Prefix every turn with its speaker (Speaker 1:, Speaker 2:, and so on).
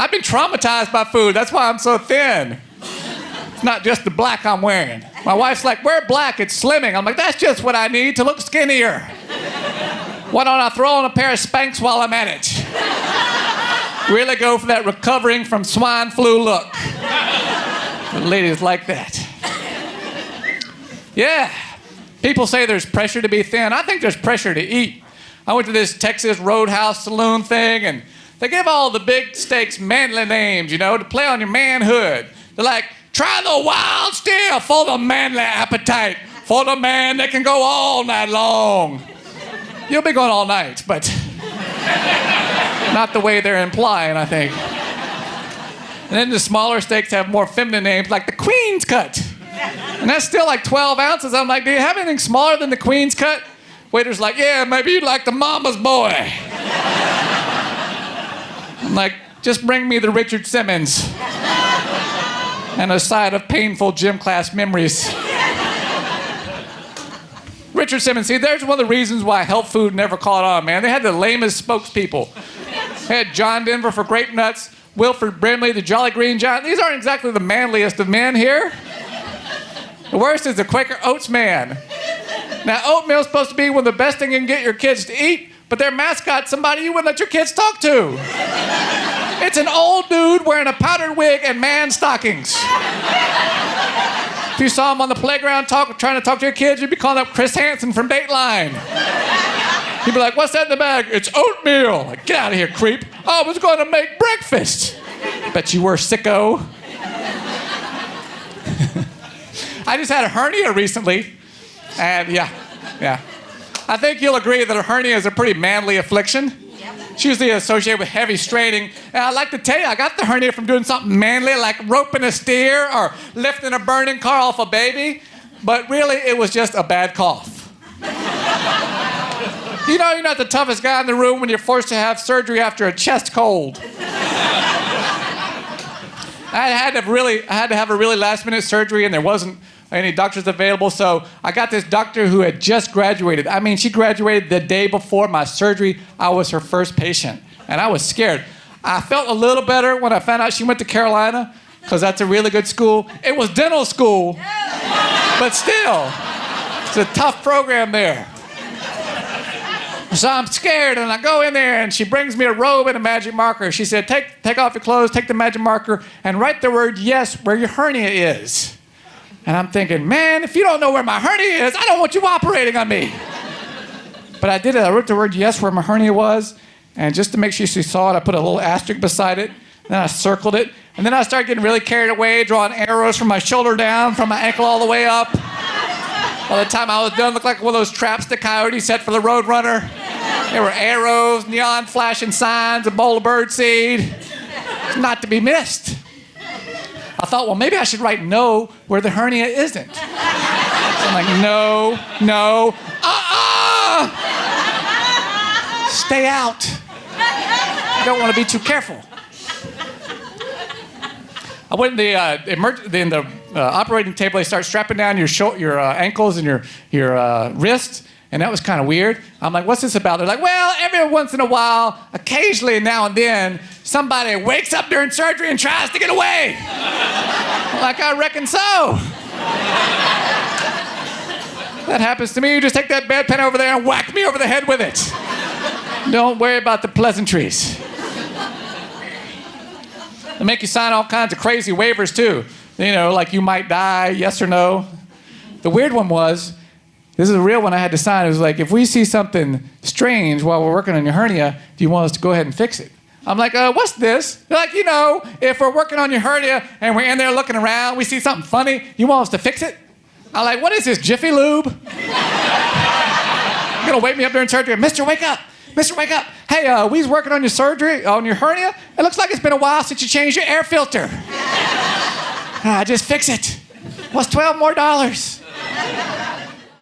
Speaker 1: I've been traumatized by food. That's why I'm so thin. It's not just the black I'm wearing. My wife's like, wear black, it's slimming. I'm like, that's just what I need to look skinnier. Why don't I throw on a pair of Spanx while I'm at it? Really go for that recovering from swine flu look. The ladies like that. Yeah. People say there's pressure to be thin. I think there's pressure to eat. I went to this Texas Roadhouse saloon thing, and they give all the big steaks manly names, you know, to play on your manhood. They're like, try the wild steer for the manly appetite, for the man that can go all night long. You'll be going all night, but not the way they're implying, I think. And then the smaller steaks have more feminine names, like the Queen's Cut. And that's still like 12 ounces. I'm like, do you have anything smaller than the Queen's Cut? Waiter's like, yeah, maybe you'd like the Mama's Boy. I'm like, just bring me the Richard Simmons. And a side of painful gym class memories. Richard Simmons, see, there's one of the reasons why health food never caught on, man. They had the lamest spokespeople. They had John Denver for grape nuts, Wilford Brimley, the Jolly Green Giant. These aren't exactly the manliest of men here. The worst is the Quaker Oats man. Now, oatmeal's supposed to be one of the best things you can get your kids to eat, but their mascot's somebody you wouldn't let your kids talk to. It's an old dude wearing a powdered wig and man stockings. If you saw him on the playground trying to talk to your kids, you'd be calling up Chris Hansen from Dateline. He'd be like, what's that in the bag? It's oatmeal. Like, get out of here, creep. Oh, I was going to make breakfast. Bet you were, sicko. I just had a hernia recently. And yeah. I think you'll agree that a hernia is a pretty manly affliction. It's usually associated with heavy straining. And I'd like to tell you, I got the hernia from doing something manly, like roping a steer or lifting a burning car off a baby. But really, it was just a bad cough. You know, you're not the toughest guy in the room when you're forced to have surgery after a chest cold. I had to have a really last-minute surgery, and there wasn't any doctors available, so I got this doctor who had just graduated. I mean, she graduated the day before my surgery. I was her first patient, and I was scared. I felt a little better when I found out she went to Carolina, because that's a really good school. It was dental school, but still, it's a tough program there. So I'm scared, and I go in there, and she brings me a robe and a magic marker. She said, take off your clothes, take the magic marker, and write the word yes where your hernia is. And I'm thinking, man, if you don't know where my hernia is, I don't want you operating on me. But I did it. I wrote the word yes where my hernia was, and just to make sure she saw it, I put a little asterisk beside it, and then I circled it, and then I started getting really carried away, drawing arrows from my shoulder down, from my ankle all the way up. By the time I was done, it looked like one of those traps the coyote set for the road runner. There were arrows, neon flashing signs, a bowl of birdseed. Not to be missed. I thought, well, maybe I should write no where the hernia isn't. So I'm like, no. Stay out. You don't want to be too careful. I went in the operating table. They start strapping down your ankles and your wrists, and that was kind of weird. I'm like, what's this about? They're like, well, every once in a while, occasionally now and then, somebody wakes up during surgery and tries to get away. I'm like, I reckon so. That happens to me. You just take that bedpan over there and whack me over the head with it. Don't worry about the pleasantries. They make you sign all kinds of crazy waivers, too. You know, like you might die, yes or no. The weird one was, this is a real one I had to sign. It was like, if we see something strange while we're working on your hernia, do you want us to go ahead and fix it? I'm like, what's this? They're like, you know, if we're working on your hernia and we're in there looking around, we see something funny, you want us to fix it? I'm like, what is this, Jiffy Lube? You're gonna wake me up during surgery? Mr., wake up. Mr., wake up. Hey, we's working on your surgery, on your hernia. It looks like it's been a while since you changed your air filter. Just fix it. What's $12 more?